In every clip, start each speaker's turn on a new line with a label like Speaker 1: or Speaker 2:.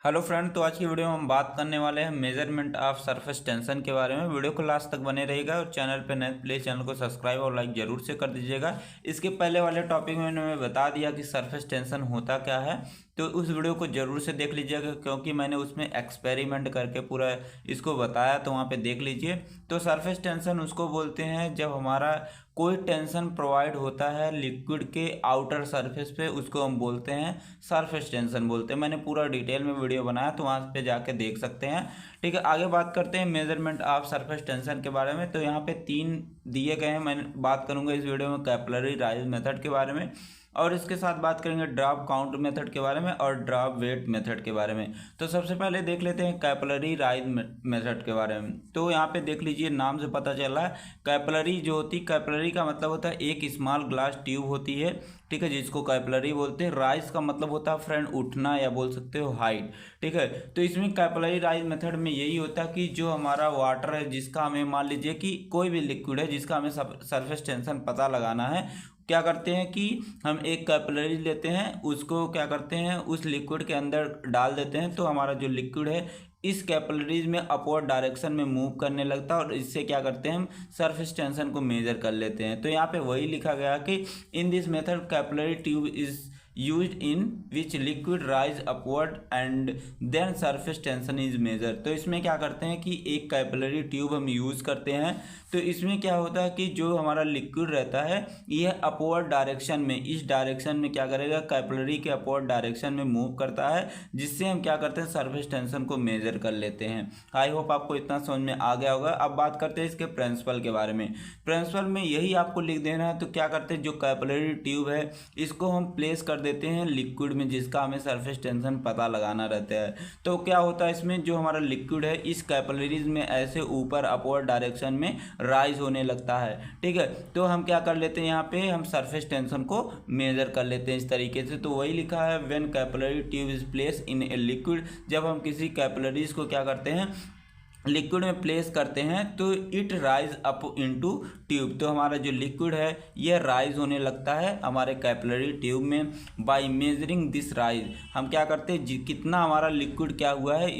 Speaker 1: Hello friend, तो आज की वीडियो में हम बात करने वाले हैं मेजरमेंट ऑफ सरफेस टेंशन के बारे में। वीडियो को लास्ट तक बने रहिएगा और चैनल पे नए प्लीज चैनल को सब्सक्राइब और लाइक जरूर से कर दीजिएगा। इसके पहले वाले टॉपिक में मैंने बता दिया कि सरफेस टेंशन होता क्या है, तो उस वीडियो को जरूर से देख लीजिएगा क्योंकि मैंने उसमें एक्सपेरिमेंट करके पूरा इसको बताया, तो वहाँ पे देख लीजिए। तो सरफेस टेंशन उसको बोलते हैं जब हमारा कोई टेंशन प्रोवाइड होता है लिक्विड के आउटर सरफेस पे, उसको हम बोलते हैं सरफेस टेंशन बोलते हैं। मैंने पूरा डिटेल में वीडियो बनाया, तो वहाँ पे जाके देख सकते हैं। ठीक है, आगे बात करते हैं मेजरमेंट ऑफ सरफेस टेंशन के बारे में। तो यहाँ पे 3 दिए गए हैं। मैं बात करूँगा इस वीडियो में कैपिलरी राइज मेथड के बारे में, और इसके साथ बात करेंगे ड्रॉप काउंट मेथड के बारे में और ड्रॉप वेट मेथड के बारे में। तो सबसे पहले देख लेते हैं कैपिलरी राइज मेथड के बारे में। तो यहाँ पे देख लीजिए, नाम से पता चल रहा है कैपिलरी जो होती है, कैपिलरी का मतलब होता है एक स्मॉल ग्लास ट्यूब होती है, ठीक है, जिसको कैपिलरी बोलते हैं। राइज का मतलब होता है फ्रेंड उठना, या बोल सकते हो हाइट, ठीक है। तो इसमें कैपिलरी राइज मेथड में यही होता है कि जो हमारा वाटर है, जिसका हमें मान लीजिए कि कोई भी लिक्विड है जिसका हमें सरफेस टेंशन पता लगाना है, क्या करते हैं कि हम एक कैपिलरी लेते हैं, उसको क्या करते हैं उस लिक्विड के अंदर डाल देते हैं, तो हमारा जो लिक्विड है इस कैपिलरीज में अपवर्ड डायरेक्शन में मूव करने लगता है, और इससे क्या करते हैं हम सरफेस टेंशन को मेजर कर लेते हैं। तो यहाँ पे वही लिखा गया कि इन this method capillary tube is used in which liquid rise upward and then surface tension is measured। तो इसमें क्या करते हैं कि एक कैपिलरी ट्यूब हम यूज़ करते हैं। तो इसमें क्या होता है कि जो हमारा लिक्विड रहता है यह अपवर्ड डायरेक्शन में, इस डायरेक्शन में क्या करेगा, कैपिलरी के अपवर्ड डायरेक्शन में मूव करता है, जिससे हम क्या करते हैं सरफेस टेंशन को मेजर कर लेते हैं। आई होप आपको इतना समझ में आ गया होगा। अब बात करते हैं इसके प्रिंसिपल के बारे में। प्रिंसिपल में यही आपको लिख देना है। तो क्या करते हैं, जो कैपिलरी ट्यूब है इसको हम प्लेस कर देते हैं लिक्विड में जिसका हमें सरफेस टेंशन पता लगाना रहता है। तो क्या होता है, इसमें जो हमारा लिक्विड है इस कैपिलरीज में ऐसे ऊपर अपवर्ड डायरेक्शन में राइज होने लगता है, ठीक है। तो हम क्या कर लेते हैं, यहाँ पे हम सरफेस टेंशन को मेजर कर लेते हैं इस तरीके से। तो वही लिखा है when capillary tube is place in a liquid, जब हम किसी कैपिलरीज को क्या करते हैं लिक्विड में प्लेस करते हैं तो it rise up into tube. तो हमारा जो लिक्विड है यह राइज होने लगता है हमारे कैपिलरी ट्यूब में। बाय मेजरिंग दिस राइज, हम क्या करते हैं कितना हमारा लिक्विड क्या हुआ है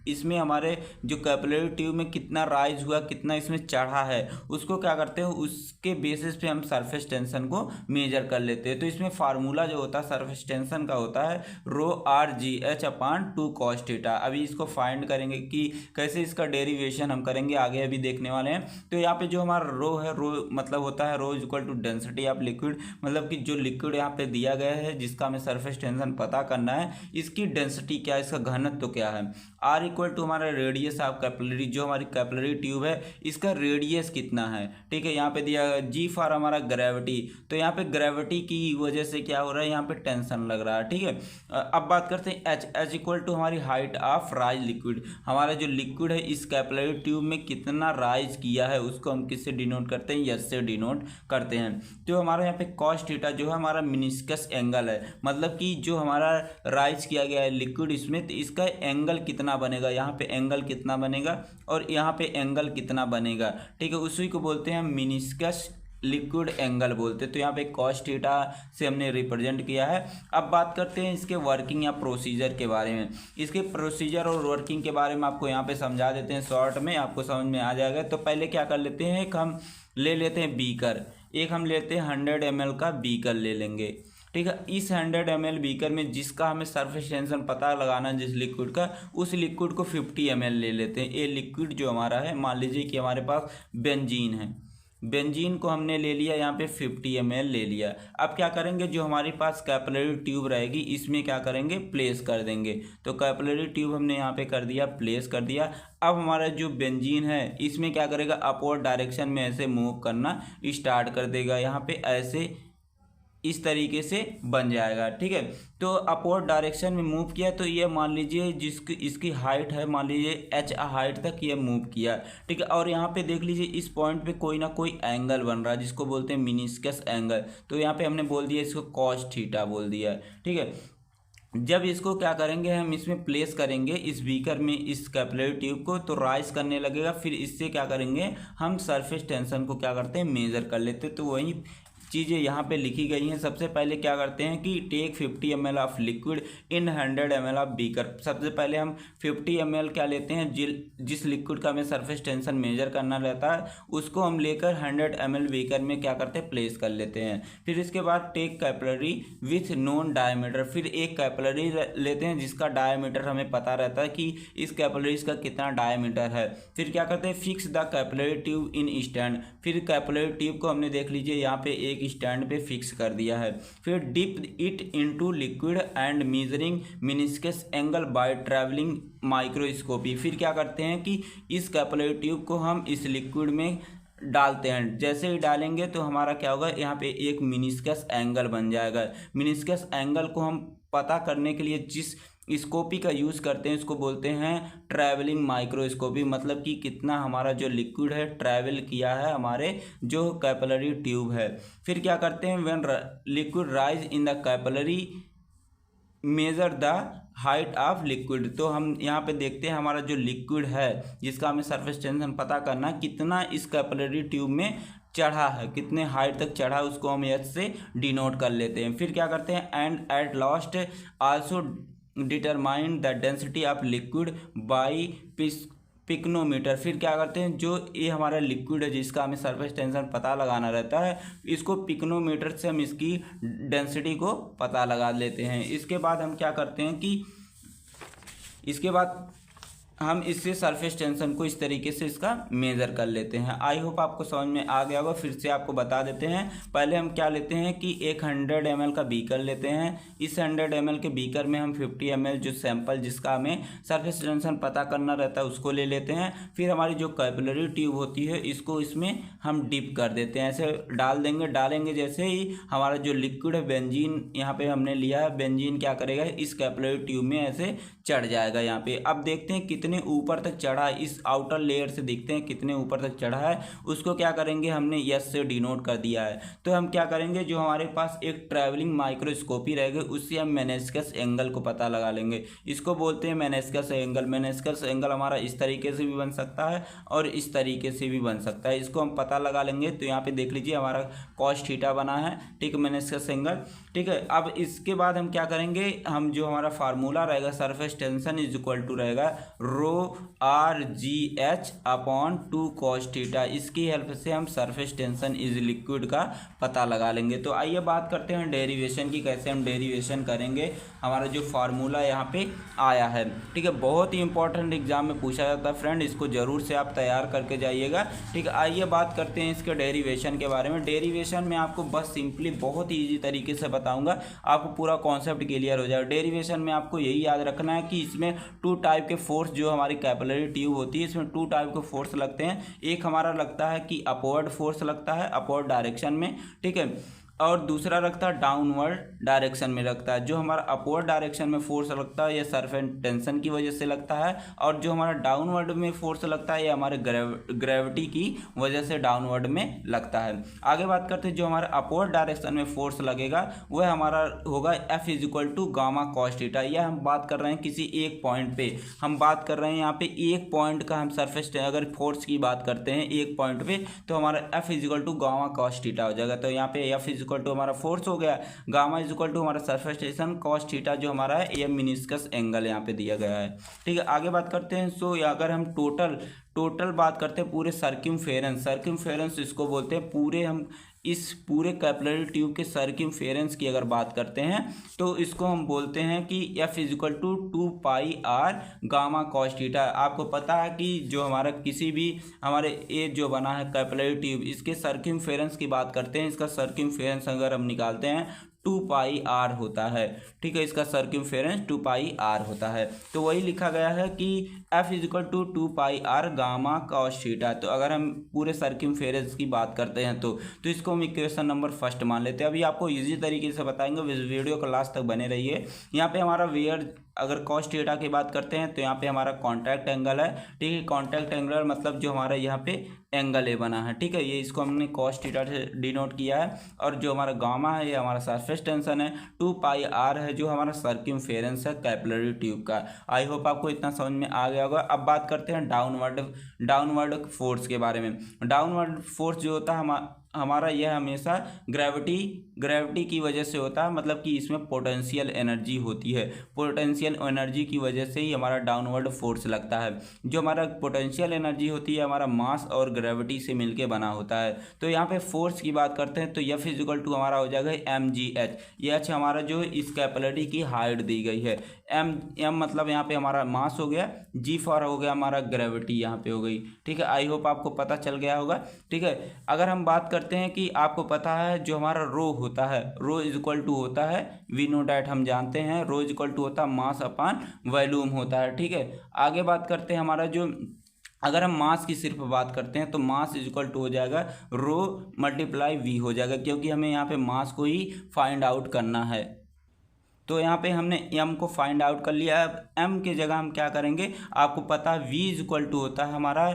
Speaker 1: इसमें हमारे जो कैपिलरी ट्यूब में कितना राइज हुआ, कितना इसमें चढ़ा है, उसको क्या करते हैं उसके बेसिस पे हम सरफेस टेंशन को मेजर कर लेते हैं। तो इसमें फार्मूला जो होता है सरफेस टेंशन का होता है रो आर जी एच अपान 2 कॉस थीटा। अभी इसको फाइंड करेंगे कि कैसे इसका डेरिवेशन हम करेंगे, आगे अभी देखने वाले हैं। तो यहाँ पे जो हमारा रो है, रो मतलब होता है rho is equal to density of liquid, मतलब कि जो लिक्विड यहाँ पे दिया गया है जिसका हमें सरफेस टेंशन पता करना है, इसकी डेंसिटी क्या है, इसका घनत्व तो क्या है। आर इक्वल टू हमारा रेडियस ऑफ कैपिलरी, जो हमारी कैपिलरी ट्यूब है इसका रेडियस कितना है, ठीक है। यहाँ पे दिया जी फॉर हमारा ग्रेविटी, तो यहाँ पे ग्रेविटी की वजह से क्या हो रहा है, यहाँ पे टेंशन लग रहा है, ठीक है। अब बात करते हैं एच, एच इक्वल टू हमारी हाइट ऑफ राइज लिक्विड, हमारा जो लिक्विड है इस कैपिलरी ट्यूब में कितना राइज किया है उसको हम किससे डिनोट करते हैं, एस से डिनोट करते हैं। तो हमारा यहाँ पे कॉस थीटा जो है हमारा मिनिस्कस एंगल है, मतलब कि जो हमारा राइज किया गया है लिक्विड इसमें, तो इसका एंगल कितना बनेगा, यहाँ पे एंगल कितना बनेगा और यहाँ पे एंगल कितना बनेगा, ठीक है। उसी को बोलते हैं मिनिस्कस लिक्विड एंगल बोलते हैं। तो यहाँ पे कॉस थीटा से हमने रिप्रेजेंट किया है। अब बात करते हैं इसके वर्किंग या प्रोसीजर के बारे में। इसके प्रोसीजर और वर्किंग के बारे में आपको यहाँ पे समझा देते हैं शॉर्ट में, आपको समझ में आ जाएगा। तो पहले क्या कर लेते हैं, एक हम ले लेते हैं बीकर, एक हम लेते हैं 100 ml का बीकर ले लेंगे, ठीक है। इस 100 ml बीकर में जिसका हमें सरफेस टेंशन पता लगाना है जिस लिक्विड का, उस लिक्विड को 50 ml ले लेते हैं। ये लिक्विड जो हमारा है, मान लीजिए कि हमारे पास बेंजीन है, बेंजीन को हमने ले लिया यहाँ पे 50 ml ले लिया। अब क्या करेंगे, जो हमारे पास कैपिलरी ट्यूब रहेगी इसमें क्या करेंगे, प्लेस कर देंगे। तो कैपिलरी ट्यूब हमने यहाँ पे कर दिया, प्लेस कर दिया। अब हमारा जो बेंजीन है इसमें क्या करेगा, अपवर्ड डायरेक्शन में ऐसे मूव करना स्टार्ट कर देगा, यहाँ पे ऐसे इस तरीके से बन जाएगा, ठीक है। तो अपवर्ड डायरेक्शन में मूव किया, तो ये मान लीजिए जिसकी इसकी हाइट है, मान लीजिए एच हाइट तक ये मूव किया, ठीक है। और यहाँ पे देख लीजिए इस पॉइंट पे कोई ना कोई एंगल बन रहा है जिसको बोलते हैं मिनिस्कस एंगल। तो यहाँ पे हमने बोल दिया इसको कॉस थीटा बोल दिया, ठीक है। जब इसको क्या करेंगे, हम इसमें प्लेस करेंगे इस बीकर में इस कैपिलरी ट्यूब को, तो राइज करने लगेगा। फिर इससे क्या करेंगे, हम सरफेस टेंशन को क्या करते हैं, मेजर कर लेते हैं। तो वही चीज़ें यहाँ पे लिखी गई हैं। सबसे पहले क्या करते हैं कि take 50 ml of liquid in 100 ml of beaker. सबसे पहले हम 50 ml क्या लेते हैं, जिस लिक्विड का हमें सरफेस टेंशन मेजर करना रहता है उसको हम लेकर 100 ml बीकर में क्या करते हैं, प्लेस कर लेते हैं। फिर इसके बाद take capillary with known diameter, फिर एक कैपिलरी लेते हैं जिसका डायमीटर हमें पता रहता है कि इस कैपिलरीज का कितना डायमीटर है। फिर क्या करते हैं, fix the capillary tube in stand, फिर कैपिलरी ट्यूब को हमने देख लीजिए यहाँ पे एक स्टैंड पे फिक्स कर दिया है। फिर dip it into liquid and measuring meniscus angle by travelling microscopy, फिर क्या करते हैं कि इस कैपिलरी ट्यूब को हम इस लिक्विड में डालते हैं। जैसे ही डालेंगे तो हमारा क्या होगा, यहाँ पे एक मेनिस्कस एंगल बन जाएगा। मेनिस्कस एंगल को हम पता करने के लिए जिस स्कोपी का यूज़ करते हैं उसको बोलते हैं ट्रैवलिंग माइक्रोस्कोपी, मतलब कि कितना हमारा जो लिक्विड है ट्रैवल किया है हमारे जो कैपिलरी ट्यूब है। फिर क्या करते हैं, when liquid rise in the capillary measure the height of liquid, तो हम यहाँ पे देखते हैं हमारा जो लिक्विड है जिसका हमें सरफेस टेंशन पता करना कितना इस कैपिलरी ट्यूब में चढ़ा है, कितने हाइट तक चढ़ा है, उसको हम एच से डिनोट कर लेते हैं। फिर क्या करते हैं, and at last also determine the density of liquid by pycnometer, फिर क्या करते हैं जो ये हमारा लिक्विड है जिसका हमें सरफेस टेंशन पता लगाना रहता है इसको पिक्नोमीटर से हम इसकी डेंसिटी को पता लगा लेते हैं। इसके बाद हम क्या करते हैं कि इसके बाद हम इससे सरफेस टेंशन को इस तरीके से इसका मेज़र कर लेते हैं। आई होप आपको समझ में आ गया होगा। फिर से आपको बता देते हैं, पहले हम क्या लेते हैं कि एक 100 ml का बीकर लेते हैं। इस 100 ml के बीकर में हम 50 ml जो सैंपल जिसका हमें सरफेस टेंशन पता करना रहता है उसको ले लेते हैं। फिर हमारी जो कैपिलरी ट्यूब होती है इसको इसमें हम डिप कर देते हैं, ऐसे डालेंगे जैसे ही हमारा जो लिक्विड है बेंजीन यहाँ पे हमने लिया है, बेंजीन क्या करेगा इस कैपिलरी ट्यूब में ऐसे चढ़ जाएगा यहाँ पे। अब देखते हैं कितने ऊपर तक चढ़ा है, इस आउटर लेयर से देखते हैं कितने ऊपर तक चढ़ा है। उसको क्या करेंगे, हमने यस से डिनोट कर दिया है। तो हम क्या करेंगे, जो हमारे पास एक ट्रैवलिंग माइक्रोस्कोपी रहेगी उससे हम मेनिस्कस एंगल को पता लगा लेंगे। इसको बोलते हैं मेनिस्कस एंगल। मेनिस्कस एंगल हमारा इस तरीके से भी बन सकता है और इस तरीके से भी बन सकता है, इसको हम पता लगा लेंगे। तो यहाँ पे देख लीजिए हमारा कॉस थीटा बना है, ठीक है, मेनिस्कस एंगल, ठीक है। अब इसके बाद हम क्या करेंगे, हम जो हमारा फार्मूला रहेगा surface tension is equal to रहेगा rho r g h upon 2 cos theta, इसकी हेल्प से हम सरफेस टेंशन इज लिक्विड का पता लगा लेंगे। तो आइए बात करते हैं डेरिवेशन की, कैसे हम डेरिवेशन करेंगे। हमारा जो फार्मूला यहाँ पे आया है, ठीक है, बहुत ही इंपॉर्टेंट एग्जाम में पूछा जाता है फ्रेंड, इसको जरूर से आप तैयार करके जाइएगा, ठीक है। आइए बात करते हैं इसके डेरिवेशन के बारे में। डेरिवेशन में आपको बस सिंपली बहुत ही ईजी तरीके से बताऊंगा, आपको पूरा कॉन्सेप्ट क्लियर हो जाएगा। डेरिवेशन में आपको यही याद रखना है कि इसमें 2 टाइप के फोर्स जो हमारी कैपिलरी ट्यूब होती है इसमें 2 टाइप के फोर्स लगते हैं। एक हमारा लगता है कि अपवर्ड फोर्स लगता है अपवर्ड डायरेक्शन में, ठीक है, और दूसरा लगता है डाउनवर्ड डायरेक्शन में लगता है। जो हमारा अपवर्ड डायरेक्शन में फोर्स लगता है ये सरफेस टेंशन की वजह से लगता है, और जो हमारा डाउनवर्ड में फोर्स लगता है ये हमारे ग्रेविटी की वजह से डाउनवर्ड में लगता है। आगे बात करते हैं, जो हमारा अपवर्ड डायरेक्शन में फोर्स लगेगा वह हमारा होगा F is equal to gamma cos theta. यह हम बात कर रहे हैं किसी एक पॉइंट पे, हम बात कर रहे हैं यहाँ पे एक पॉइंट का हम सरफेस अगर फोर्स की बात करते हैं एक पॉइंट पे तो हमारा F is equal to gamma cos theta हो जाएगा। तो यहाँ पे F इज इक्वल टू हमारा फोर्स हो गया, गामा इज इक्वल टू हमारा सरफेस टेंशन, कॉस थीटा जो हमारा है ये मेनिस्कस एंगल यहाँ पे दिया गया है, ठीक है। आगे बात करते हैं, सो अगर हम टोटल बात करते हैं पूरे सर्कमफेरेंस इसको बोलते हैं, पूरे हम इस पूरे कैपिलरी ट्यूब के सर्कमफेरेंस की अगर बात करते हैं तो इसको हम बोलते हैं कि F is equal to 2 pi R gamma cos theta. आपको पता है कि जो हमारा किसी भी हमारे ये जो बना है कैपिलरी ट्यूब इसके सर्कमफेरेंस की बात करते हैं, इसका सर्कमफेरेंस अगर हम निकालते हैं 2 पाई आर होता है, ठीक है, इसका सर्कमफेरेंस 2 पाई आर होता है। तो वही लिखा गया है कि F is equal to 2 pi R gamma cos theta. तो अगर हम पूरे सर्कमफेरेंस की बात करते हैं तो इसको हम इक्वेशन नंबर फर्स्ट मान लेते हैं। अभी आपको इजी तरीके से बताएंगे, वीडियो को लास्ट तक बने रहिए। यहाँ पे हमारा वेयर अगर कॉस थीटा की बात करते हैं तो यहाँ पे हमारा कॉन्टैक्ट एंगल है, ठीक है, कॉन्टैक्ट एंगल मतलब जो हमारा यहाँ पे एंगल ए बना है, ठीक है, ये इसको हमने कॉस थीटा से डिनोट किया है। और जो हमारा गामा है ये हमारा सरफेस टेंशन है, 2 पाई आर है जो हमारा सर्कमफेरेंस है कैपिलरी ट्यूब का। आई होप आपको इतना समझ में आ गया होगा। अब बात करते हैं डाउनवर्ड फोर्स के बारे में। डाउनवर्ड फोर्स जो होता है हमारा यह हमेशा ग्रेविटी की वजह से होता है, मतलब कि इसमें पोटेंशियल एनर्जी होती है। पोटेंशियल एनर्जी की वजह से ही हमारा डाउनवर्ड फोर्स लगता है। जो हमारा पोटेंशियल एनर्जी होती है हमारा मास और ग्रेविटी से मिलके बना होता है। तो यहाँ पे फोर्स की बात करते हैं तो F इक्वल टू हमारा हो जाएगा mgh। ये हमारा जो इस कैपिलरी की हाइट दी गई है। m मतलब यहाँ पे हमारा मास हो गया, g फॉर हो गया हमारा ग्रेविटी यहाँ पे हो गई। ठीक है, आई होप आपको पता चल गया होगा। ठीक है, अगर हम बात करते हैं कि आपको पता है जो हमारा रो होता है, रो इज इक्वल टू होता है, वी नो डैट, हम जानते हैं रो इज इक्वल टू होता है मास अपॉन वॉल्यूम होता है। ठीक है, आगे बात करते हैं हमारा जो, अगर हम मास की सिर्फ बात करते हैं तो मास इज इक्वल टू हो जाएगा रो मल्टीप्लाई वी हो जाएगा, क्योंकि हमें यहाँ पे मास को ही फाइंड आउट करना है। तो यहाँ पे हमने m को फाइंड आउट कर लिया। अब m की जगह हम क्या करेंगे, आपको पता है v इज इक्वल टू होता है हमारा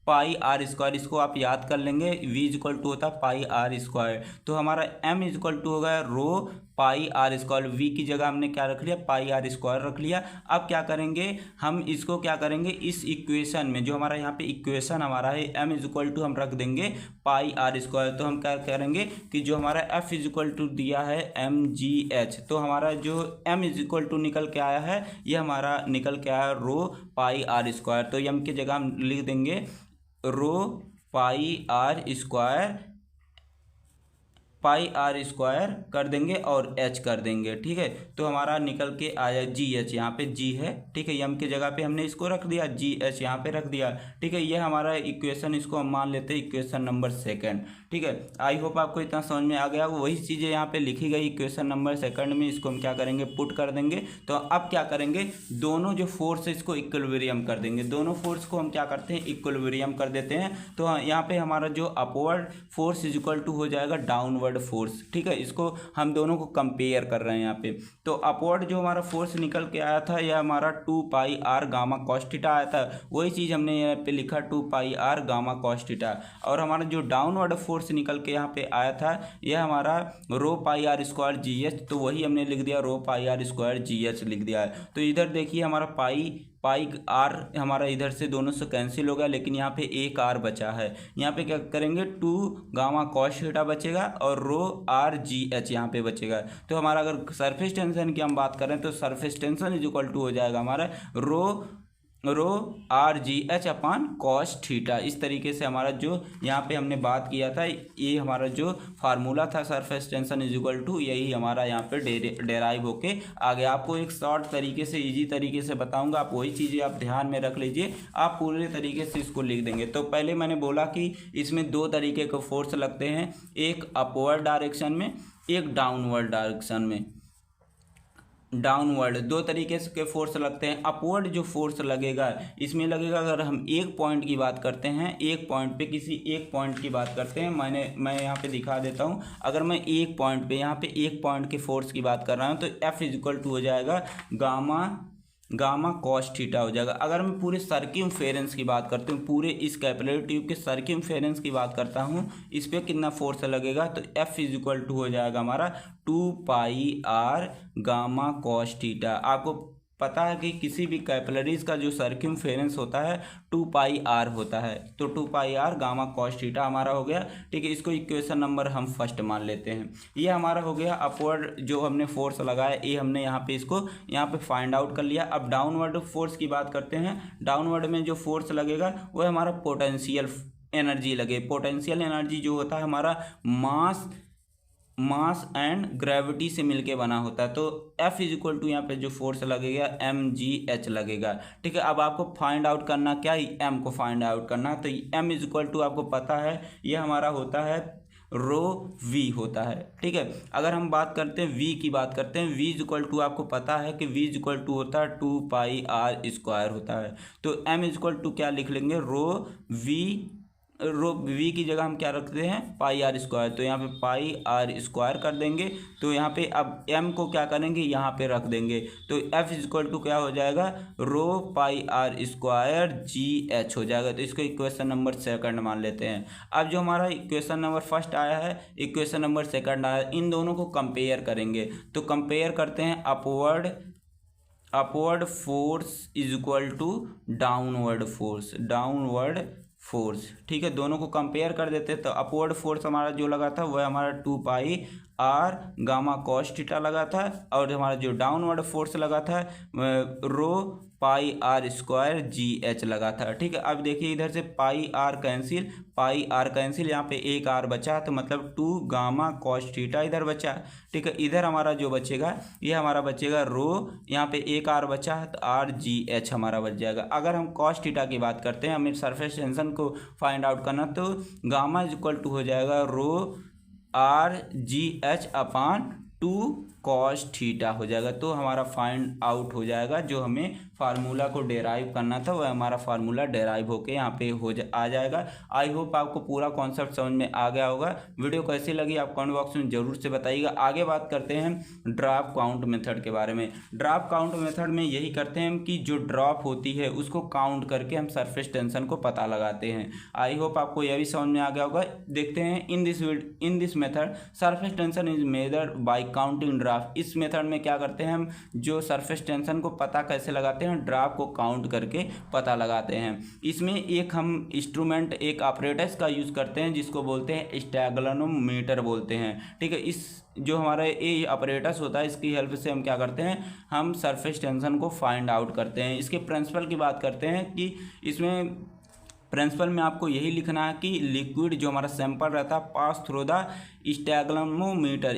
Speaker 1: पाई आर स्क्वायर, इसको आप याद कर लेंगे। v इज इक्वल टू होता है पाई आर स्क्वायर, तो हमारा m इज इक्वल टू होगा रो पाई आर स्क्वायर। v की जगह हमने क्या रख लिया, पाई आर स्क्वायर रख लिया। अब क्या करेंगे, हम इसको क्या करेंगे, इस इक्वेशन में जो हमारा यहाँ पे इक्वेशन हमारा है m इज इक्वल टू हम रख देंगे पाई आर स्क्वायर। तो हम क्या करेंगे कि जो हमारा f इज इक्वल टू दिया है mgh, तो हमारा जो m इज इक्वल टू निकल के आया है, ये हमारा निकल के आया रो पाई आर स्क्वायर। तो m की जगह हम लिख देंगे रो पाई आर स्क्वायर कर देंगे और h कर देंगे। ठीक है, तो हमारा निकल के आया GH, यहाँ पे G है। ठीक है, m की जगह पे हमने इसको रख दिया, GH यहाँ पे रख दिया। ठीक है, ये हमारा इक्वेशन, इसको हम मान लेते हैं इक्वेशन नंबर सेकंड। ठीक है, आई होप आपको इतना समझ में आ गया। वही चीज़ें यहाँ पे लिखी गई इक्वेशन नंबर सेकंड में, इसको हम क्या करेंगे, पुट कर देंगे। तो अब क्या करेंगे, दोनों जो फोर्स है इसको इक्विलिब्रियम कर देंगे। दोनों फोर्स को हम क्या करते हैं, इक्विलिब्रियम कर देते हैं। तो यहाँ पे हमारा जो upward force is equal to हो जाएगा डाउनवर्ड फोर्स। ठीक है, इसको हम दोनों को कंपेयर कर रहे हैं यहाँ पे। तो अपवर्ड जो हमारा फोर्स निकल के आया था यह हमारा 2 pi R gamma cos theta आया था, वही चीज़ हमने यहाँ पे लिखा 2 pi R gamma cos theta. और हमारा जो डाउनवर्ड फोर्स निकल के यहाँ पे आया था यह हमारा रो पाई आर स्क्वायर GH, तो वही हमने लिख दिया रो पाई आर स्क्वायर GH लिख दिया है। तो इधर देखिए हमारा पाई आर हमारा इधर से दोनों से कैंसिल हो गया, लेकिन यहाँ पे एक आर बचा है। यहाँ पे क्या करेंगे, 2 गामा कॉस थीटा बचेगा और रो आर GH यहाँ पे बचेगा। तो हमारा अगर सरफेस टेंशन की हम बात करें तो surface tension is equal to हो जाएगा हमारा rho r GH upon cos theta. इस तरीके से हमारा जो यहाँ पे हमने बात किया था, ये हमारा जो फार्मूला था surface tension is equal to, यही हमारा यहाँ पे डेराइव होके आ गया। आपको एक शॉर्ट तरीके से, इजी तरीके से बताऊंगा, आप वही चीज़ें आप ध्यान में रख लीजिए, आप पूरे तरीके से इसको लिख देंगे। तो पहले मैंने बोला कि इसमें 2 तरीके के फोर्स लगते हैं, एक अपवर्ड डायरेक्शन में, एक डाउनवर्ड डायरेक्शन में। डाउनवर्ड 2 तरीके से के फोर्स लगते हैं। अपवर्ड जो फोर्स लगेगा इसमें लगेगा, अगर हम एक पॉइंट की बात करते हैं, एक पॉइंट पे किसी एक पॉइंट की बात करते हैं, मैं यहाँ पे दिखा देता हूँ। अगर मैं एक पॉइंट पे, यहाँ पे एक पॉइंट के फोर्स की बात कर रहा हूँ तो F इज इक्वल टू हो जाएगा गामा कॉस थीटा हो जाएगा। अगर मैं पूरे सर्किमफेरेंस की बात करती हूँ, पूरे इस कैपिलरी ट्यूब के सर्किमफेरेंस की बात करता हूँ, इस पर कितना फोर्स लगेगा, तो F इज इक्वल टू हो जाएगा हमारा 2 pi R gamma cos theta. आपको पता है कि किसी भी कैपिलरीज का जो सर्किमफेरेंस होता है 2 पाई आर होता है, तो 2 pi R gamma cos theta हमारा हो गया। ठीक है, इसको इक्वेशन नंबर हम फर्स्ट मान लेते हैं। ये हमारा हो गया अपवर्ड जो हमने फोर्स लगाया, ये हमने यहाँ पे इसको यहाँ पे फाइंड आउट कर लिया। अब डाउनवर्ड फोर्स की बात करते हैं। डाउनवर्ड में जो फोर्स लगेगा वो हमारा पोटेंशियल एनर्जी लगे। पोटेंशियल एनर्जी जो होता है हमारा मास एंड ग्रेविटी से मिलके बना होता है। तो F इज इक्वल टू यहाँ पे जो फोर्स लगेगा mgh लगेगा। ठीक है, अब आपको फाइंड आउट करना क्या है, m को फाइंड आउट करना है। तो m इज इक्वल टू आपको पता है ये हमारा होता है रो v होता है। ठीक है, अगर हम बात करते हैं v की बात करते हैं, v इज इक्वल टू आपको पता है कि v इज इक्वल टू होता है 2 पाई आर स्क्वायर होता है। तो m इज इक्वल टू क्या लिख लेंगे, रो v की जगह हम क्या रखते हैं, पाई आर स्क्वायर। तो यहाँ पे पाई आर स्क्वायर कर देंगे। तो यहाँ पे अब m को क्या करेंगे, यहाँ पे रख देंगे। तो F इज इक्वल टू क्या हो जाएगा, रो पाई आर स्क्वायर GH हो जाएगा। तो इसको इक्वेशन नंबर सेकंड मान लेते हैं। अब जो हमारा इक्वेशन नंबर फर्स्ट आया है, इक्वेशन नंबर सेकंड आया है, इन दोनों को कंपेयर करेंगे। तो कंपेयर करते हैं, upward force is equal to downward force. ठीक है, दोनों को कंपेयर कर देते हैं तो अपवर्ड फोर्स हमारा जो लगा था वह हमारा 2 pi R gamma cos theta लगा था, और हमारा जो डाउनवर्ड फोर्स लगा था रो पाई आर स्क्वायर जी एच लगा था। ठीक है, अब देखिए इधर से पाई आर कैंसिल, यहाँ पे एक आर बचा तो मतलब 2 गामा कॉस थीटा इधर बचा। ठीक है, इधर हमारा जो बचेगा ये हमारा बचेगा रो, यहाँ पे एक आर बचा तो आर जी एच हमारा बच जाएगा। अगर हम कॉस थीटा की बात करते हैं, हमें सरफेस टेंशन को फाइंड आउट करना, तो गामा इज इक्वल टू हो जाएगा रो आर जी एच अपान 2 कॉस थीटा हो जाएगा। तो हमारा फाइंड आउट हो जाएगा, जो हमें फार्मूला को डेराइव करना था वह हमारा फार्मूला डेराइव होके यहाँ पे आ जाएगा। आई होप आपको पूरा कॉन्सेप्ट समझ में आ गया होगा। वीडियो कैसी लगी आप कमेंट बॉक्स में ज़रूर से बताइएगा। आगे बात करते हैं ड्रॉप काउंट मेथड के बारे में। ड्रॉप काउंट मेथड में यही करते हैं कि जो ड्रॉप होती है उसको काउंट करके हम सरफेस टेंशन को पता लगाते हैं। आई होप आपको यह भी समझ में आ गया होगा। देखते हैं इन this method surface tension is measured by counting drop. इस मेथड में क्या करते हैं हम, जो सरफेस टेंशन को पता कैसे लगाते हैं, ड्रॉप को काउंट करके पता लगाते हैं। इसमें एक हम इंस्ट्रूमेंट, एक ऑपरेटर्स का यूज करते हैं जिसको बोलते हैं स्टैग्नोमीटर बोलते हैं। ठीक है, इस जो हमारा ये ऑपरेटर्स होता है इसकी हेल्प से हम क्या करते हैं, हम सरफेस टेंशन को फाइंड आउट करते हैं। इसके प्रिंसिपल की बात करते हैं कि इसमें प्रिंसिपल में आपको यही लिखना है कि लिक्विड जो हमारा सैंपल रहता है पास थ्रू द स्टैग्नोमीटर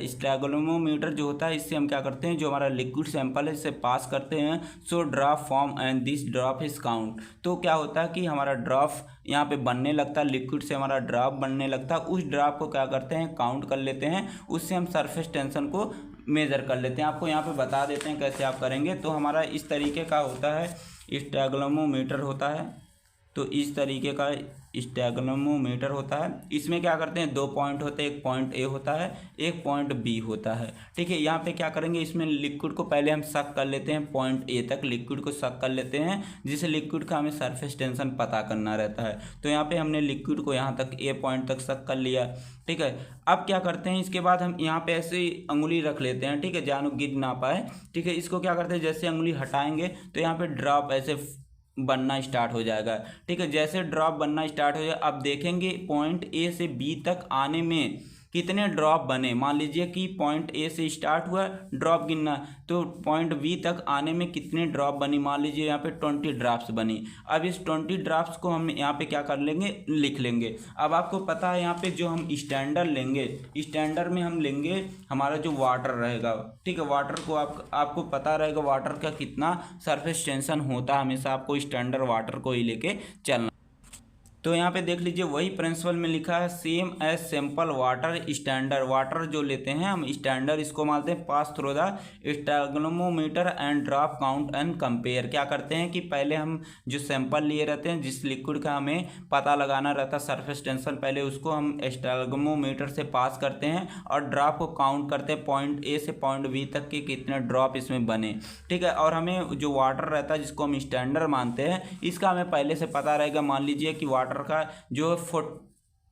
Speaker 1: जो होता है, इससे हम क्या करते हैं, जो हमारा लिक्विड सैंपल है इससे पास करते हैं। So drop form and this drop is count. तो क्या होता है कि हमारा ड्रॉप यहाँ पे बनने लगता है, लिक्विड से हमारा ड्रॉप बनने लगता है, उस ड्रॉप को क्या करते हैं, काउंट कर लेते हैं, उससे हम सरफेस टेंशन को मेज़र कर लेते हैं। आपको यहाँ पे बता देते हैं कैसे आप करेंगे। तो हमारा इस तरीके का होता है स्टैग्नोमीटर होता है, तो इस तरीके का स्टैग्नोमीटर होता है। इसमें क्या करते हैं, 2 पॉइंट होते हैं, एक पॉइंट ए होता है, एक पॉइंट बी होता है। ठीक है, यहाँ पे क्या करेंगे, इसमें लिक्विड को पहले हम सक कर लेते हैं, पॉइंट ए तक लिक्विड को सक कर लेते हैं, जिससे लिक्विड का हमें सरफेस टेंशन पता करना रहता है। तो यहाँ पे हमने लिक्विड को यहाँ तक ए पॉइंट तक सक कर लिया। ठीक है, अब क्या करते हैं, इसके बाद हम यहाँ पे ऐसे अंगुली रख लेते हैं। ठीक है, जानू गिर ना पाए। ठीक है, इसको क्या करते हैं, जैसे अंगुली हटाएंगे तो यहाँ पे ड्रॉप ऐसे बनना स्टार्ट हो जाएगा। ठीक है, जैसे ड्रॉप बनना स्टार्ट हो जाए, अब देखेंगे पॉइंट ए से बी तक आने में कितने ड्रॉप बने। मान लीजिए कि पॉइंट ए से स्टार्ट हुआ ड्रॉप गिनना, तो पॉइंट बी तक आने में कितने ड्रॉप बनी, मान लीजिए यहाँ पे 20 ड्रॉप्स बनी। अब इस 20 ड्रॉप्स को हम यहाँ पे क्या कर लेंगे, लिख लेंगे। अब आपको पता है यहाँ पे जो हम स्टैंडर्ड लेंगे, स्टैंडर्ड में हम लेंगे हमारा जो वाटर रहेगा। ठीक है, वाटर को आपको पता रहेगा वाटर का कितना सरफेस टेंशन होता है, हमेशा आपको स्टैंडर्ड वाटर को ही लेके चलना। तो यहाँ पे देख लीजिए वही प्रिंसिपल में लिखा है, same as simple water standard. Water जो लेते हैं हम स्टैंडर्ड, इसको मानते हैं pass through the stalagmometer and drop count and compare. क्या करते हैं कि पहले हम जो सैंपल लिए रहते हैं, जिस लिक्विड का हमें पता लगाना रहता है सरफेस टेंशन, पहले उसको हम स्टैग्नोमीटर से पास करते हैं और ड्रॉप को काउंट करते हैं, पॉइंट ए से पॉइंट बी तक के कितने ड्रॉप इसमें बने। ठीक है, और हमें जो वाटर रहता है जिसको हम स्टैंडर्ड मानते हैं, इसका हमें पहले से पता रहेगा। मान लीजिए कि वाटर का जो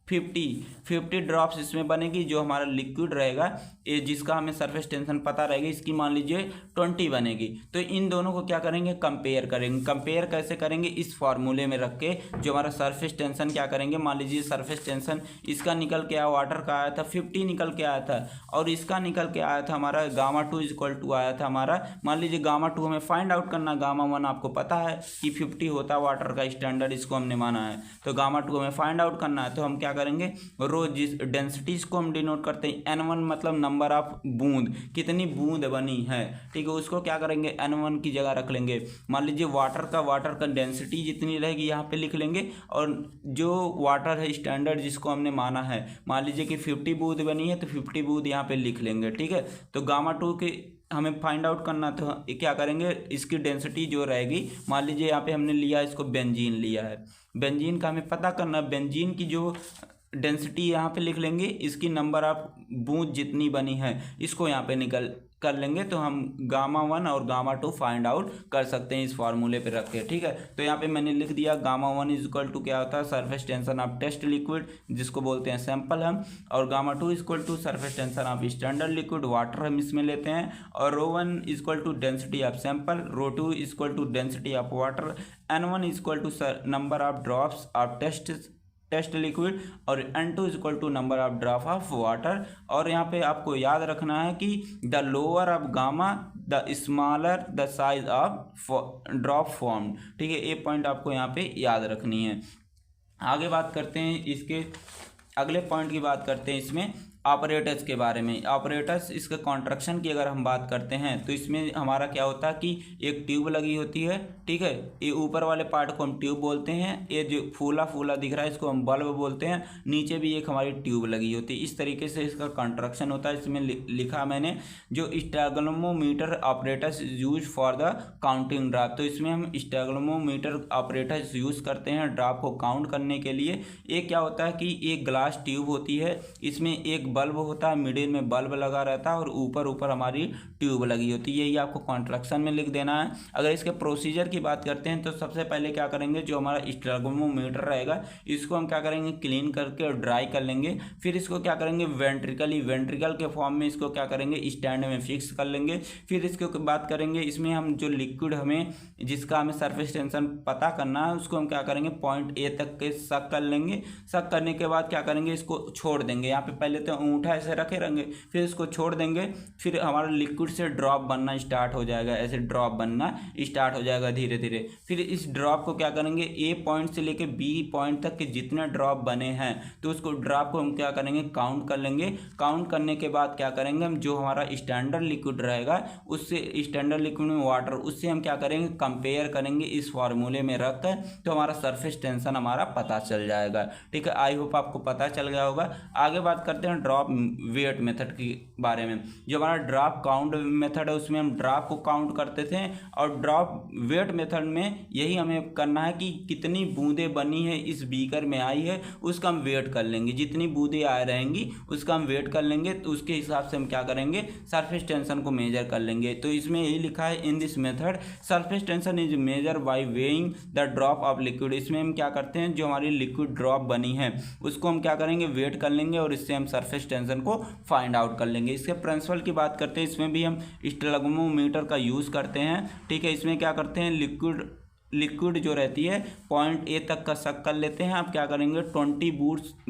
Speaker 1: 50 ड्रॉप्स इसमें बनेगी, जो हमारा लिक्विड रहेगा ये जिसका हमें सरफेस टेंशन पता रहेगी, इसकी मान लीजिए 20 बनेगी। तो इन दोनों को क्या करेंगे, कंपेयर करेंगे। कंपेयर कैसे करेंगे, इस फार्मूले में रख के जो हमारा सरफेस टेंशन क्या करेंगे, मान लीजिए सरफेस टेंशन इसका निकल के आया, वाटर का आया था 50 निकल के आया था, और इसका निकल के आया था हमारा गामा 2 इक्वल टू आया था हमारा, मान लीजिए गामा 2 हमें फाइंड आउट करना, गामा 1 आपको पता है कि 50 होता है वाटर का स्टैंडर्ड, इसको हमने माना है। तो गामा 2 हमें फाइंड आउट करना है, तो हम क्या करेंगे, रो जिस डेंसिटीज को हम डिनोट करते हैं n1, मतलब नंबर ऑफ बूंद, कितनी बूंद बनी है। ठीक है, उसको क्या करेंगे, n1 की जगह रख लेंगे। मान लीजिए वाटर का डेंसिटी जितनी रहेगी यहाँ पे लिख लेंगे, और जो वाटर है स्टैंडर्ड जिसको हमने माना है, मान लीजिए कि 50 बूंद बनी है तो 50 बूंद यहाँ पे लिख लेंगे। ठीक है, तो गामा 2 के हमें फाइंड आउट करना, तो क्या करेंगे, इसकी डेंसिटी जो रहेगी, मान लीजिए यहाँ पे हमने लिया इसको बेंजीन लिया है, बेंजीन का हमें पता करना, बेंजीन की जो डेंसिटी यहाँ पे लिख लेंगे, इसकी नंबर ऑफ बूंद जितनी बनी है इसको यहाँ पे कर लेंगे तो हम गामा 1 और गामा 2 फाइंड आउट कर सकते हैं इस फार्मूले पे रख के। ठीक है, तो यहाँ पे मैंने लिख दिया गामा 1 इज इक्वल टू क्या होता है surface tension of test liquid जिसको बोलते हैं सैंपल हम, और gamma 2 is equal to surface tension of standard liquid water हम इसमें लेते हैं, और rho 1 is equal to density of sample, rho 2 is equal to density of water, n1 is equal to number of drops of test liquid, और n2 is equal to number of drop of water. और यहाँ पे आपको याद रखना है कि the lower of gamma the smaller the size of drop form. ठीक है, ये पॉइंट आपको यहाँ पे याद रखनी है। आगे बात करते हैं इसके अगले पॉइंट की बात करते हैं इसमें ऑपरेटर्स के बारे में। ऑपरेटर्स इसके कॉन्ट्रैक्शन की अगर हम बात करते हैं तो इसमें हमारा क्या होता है कि एक ट्यूब लगी होती है। ठीक है, ये ऊपर वाले पार्ट को हम ट्यूब बोलते हैं, ये जो फूला फूला दिख रहा है इसको हम बल्ब बोलते हैं, नीचे भी एक हमारी ट्यूब लगी होती है। इस तरीके से इसका कॉन्ट्रैक्शन होता है। इसमें लिखा मैंने जो stalagmometer operators use for the counting drop, तो इसमें हम स्टैग्नोमीटर ऑपरेटर्स यूज करते हैं ड्रॉप को काउंट करने के लिए। ये क्या होता है कि एक ग्लास ट्यूब होती है, इसमें एक बल्ब होता है, मिडिल में बल्ब लगा रहता है और ऊपर ऊपर हमारी ट्यूब लगी होती है। यही आपको कॉन्ट्रैक्शन में लिख देना है। अगर इसके प्रोसीजर की बात करते हैं तो सबसे पहले क्या करेंगे, जो हमारा स्टैग्नोमीटर रहेगा इसको हम क्या करेंगे क्लीन करके और ड्राई कर लेंगे। फिर इसको क्या करेंगे वेंट्रिकल के फॉर्म में इसको क्या करेंगे स्टैंड में फिक्स कर लेंगे। फिर इसके बात करेंगे इसमें हम जो लिक्विड हमें जिसका हमें सरफेस टेंशन पता करना है उसको हम क्या करेंगे पॉइंट ए तक के सक कर लेंगे। सक करने के बाद क्या करेंगे इसको छोड़ देंगे। यहाँ पे पहले तो अंगूठा ऐसे रखे रहेंगे, फिर इसको छोड़ देंगे, फिर हमारा लिक्विड से ड्रॉप बनना स्टार्ट हो जाएगा। ऐसे ड्रॉप बनना स्टार्ट हो जाएगा धीरे धीरे। फिर इस ड्रॉप को क्या करेंगे ए पॉइंट से लेके बी पॉइंट तक के जितने ड्रॉप बने हैं तो उसको ड्रॉप को हम क्या करेंगे काउंट कर लेंगे। काउंट करने के बाद क्या करेंगे हम जो हमारा स्टैंडर्ड लिक्विड रहेगा उससे स्टैंडर्ड लिक्विड में वाटर उससे हम क्या करेंगे कंपेयर करेंगे इस फार्मूले में रख कर, तो हमारा सरफेस टेंशन हमारा पता चल जाएगा। ठीक है, आई होप आपको पता चल गया होगा। आगे बात करते हैं ड्रॉप वेट मेथड के बारे में। जो हमारा ड्रॉप काउंट मेथड है उसमें हम ड्रॉप को काउंट करते थे, और ड्रॉप वेट मेथड में यही हमें करना है कि कितनी बूंदें बनी है इस बीकर में आई है उसका हम वेट कर लेंगे। जितनी बूंदें आ रहेंगी उसका हम वेट कर लेंगे, तो उसके हिसाब से हम क्या करेंगे सरफेस टेंशन को मेजर कर लेंगे। तो इसमें यही लिखा है in this method surface tension is measure by weighing the drop of liquid. इसमें हम क्या करते हैं जो हमारी लिक्विड ड्रॉप बनी है उसको हम क्या करेंगे वेट कर लेंगे और इससे हम सरफेस टेंशन को फाइंड आउट कर लेंगे। इसके प्रिंसिपल की बात करते हैं, इसमें भी हम स्टैग्नोमीटर का यूज़ करते हैं। ठीक है, इसमें क्या करते हैं लिक्विड जो रहती है पॉइंट ए तक का शक कर लेते हैं। आप क्या करेंगे 20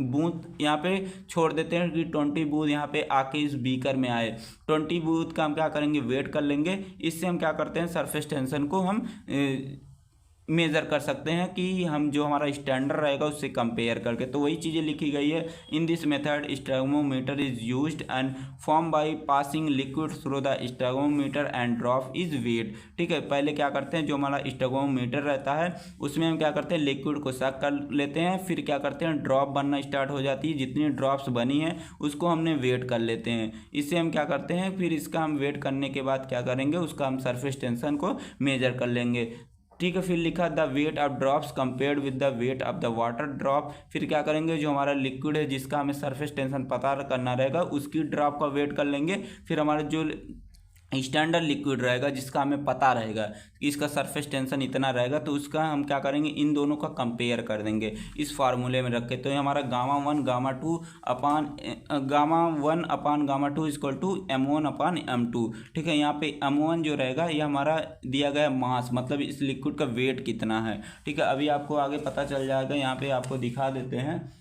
Speaker 1: बूंद यहाँ पे छोड़ देते हैं कि 20 बूंद यहाँ पे आके इस बीकर में आए। 20 बूंद का हम क्या करेंगे वेट कर लेंगे। इससे हम क्या करते हैं सरफेस टेंशन को हम मेज़र कर सकते हैं कि हम जो हमारा स्टैंडर्ड रहेगा उससे कंपेयर करके। तो वही चीज़ें लिखी गई है in this method stalagmometer is used and form by passing liquid through the stalagmometer and drop is weight. ठीक है, पहले क्या करते हैं जो हमारा स्टैग्नोमीटर रहता है उसमें हम क्या करते हैं लिक्विड को सक कर लेते हैं, फिर क्या करते हैं ड्रॉप बनना स्टार्ट हो जाती है। जितनी ड्रॉप्स बनी है उसको हमने वेट कर लेते हैं। इससे हम क्या करते हैं फिर इसका हम वेट करने के बाद क्या करेंगे उसका हम सरफेस टेंशन को मेजर कर लेंगे। ठीक है, फिर लिखा the weight of drops compared with the weight of the water drop. फिर क्या करेंगे जो हमारा लिक्विड है जिसका हमें सरफेस टेंशन पता करना रहेगा उसकी ड्रॉप का वेट कर लेंगे। फिर हमारा जो स्टैंडर्ड लिक्विड रहेगा जिसका हमें पता रहेगा कि इसका सरफेस टेंशन इतना रहेगा तो उसका हम क्या करेंगे इन दोनों का कंपेयर कर देंगे इस फार्मूले में रख के। तो ये हमारा गामा 1 गामा 2 अपान गामा 2 equal to m1 upon m2। ठीक है, यहाँ पे m1 जो रहेगा ये हमारा दिया गया मास, मतलब इस लिक्विड का वेट कितना है। ठीक है, अभी आपको आगे पता चल जाएगा। यहाँ पे आपको दिखा देते हैं।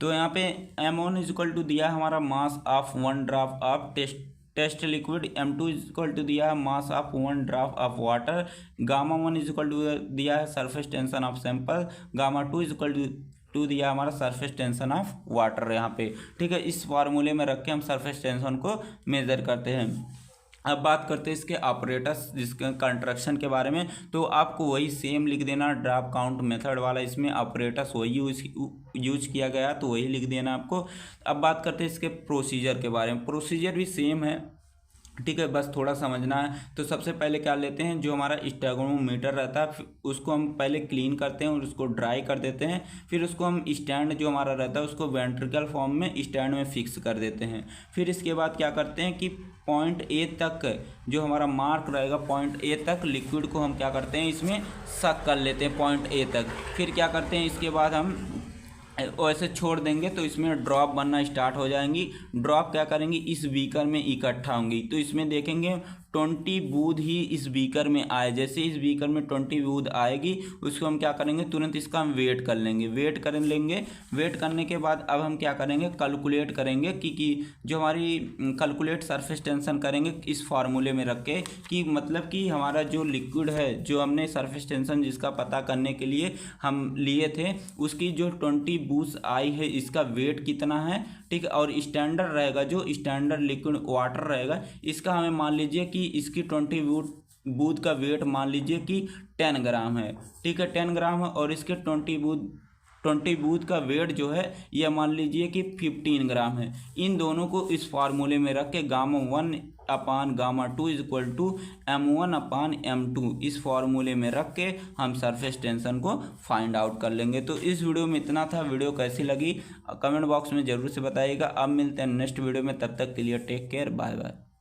Speaker 1: तो यहाँ पे m1 इज इक्वल टू दिया हमारा mass of 1 drop of test liquid, m2 is equal to दिया है mass of 1 drop of water, gamma 1 is equal to दिया है surface tension of sample, gamma 2 is equal to दिया हमारा surface tension of water यहाँ पे। ठीक है, इस फार्मूले में रख के हम सरफेस टेंशन को मेजर करते हैं। अब बात करते हैं इसके ऑपरेटर्स जिसके कंस्ट्रक्शन के बारे में। तो आपको वही सेम लिख देना ड्रॉप काउंट मेथड वाला, इसमें ऑपरेटर्स वही यूज किया गया तो वही लिख देना आपको। अब बात करते हैं इसके प्रोसीजर के बारे में। प्रोसीजर भी सेम है ठीक है, बस थोड़ा समझना है। तो सबसे पहले क्या लेते हैं, जो हमारा स्टेगोमीटर रहता है उसको हम पहले क्लीन करते हैं और उसको ड्राई कर देते हैं। फिर उसको हम स्टैंड जो हमारा रहता है उसको वेंट्रिकल फॉर्म में स्टैंड में फिक्स कर देते हैं। फिर इसके बाद क्या करते हैं कि पॉइंट ए तक जो हमारा मार्क रहेगा, पॉइंट ए तक लिक्विड को हम क्या करते हैं इसमें सक कर लेते हैं पॉइंट ए तक। फिर क्या करते हैं, इसके बाद हम ऐसे छोड़ देंगे तो इसमें ड्रॉप बनना स्टार्ट हो जाएंगी। ड्रॉप क्या करेंगी, इस बीकर में इकट्ठा होंगी। तो इसमें देखेंगे 20 बूंद ही इस बीकर में आए। जैसे इस बीकर में 20 बूंद आएगी उसको हम क्या करेंगे, तुरंत इसका हम वेट कर लेंगे। वेट कर लेंगे, वेट करने के बाद अब हम क्या करेंगे, कैलकुलेट करेंगे कि जो हमारी कैलकुलेट सरफेस टेंशन करेंगे इस फार्मूले में रख के, कि मतलब कि हमारा जो लिक्विड है, जो हमने सरफेस टेंशन जिसका पता करने के लिए हम लिए थे, उसकी जो 20 बूंद आई है इसका वेट कितना है। ठीक है, और स्टैंडर्ड रहेगा, जो स्टैंडर्ड लिक्विड वाटर रहेगा इसका हमें मान लीजिए कि इसकी 20 बूंद का वेट मान लीजिए कि 10 ग्राम है। ठीक है, 10 ग्राम है, और इसके 20 बूंद का वेट जो है यह मान लीजिए कि 15 ग्राम है। इन दोनों को इस फार्मूले में रख के γ1 अपान γ2 equal to m1 upon m2 इस फार्मूले में रख के हम सरफेस टेंशन को फाइंड आउट कर लेंगे। तो इस वीडियो में इतना था। वीडियो कैसी लगी कमेंट बॉक्स में ज़रूर से बताइएगा। अब मिलते हैं नेक्स्ट वीडियो में, तब तक के लिए टेक केयर, बाय बाय।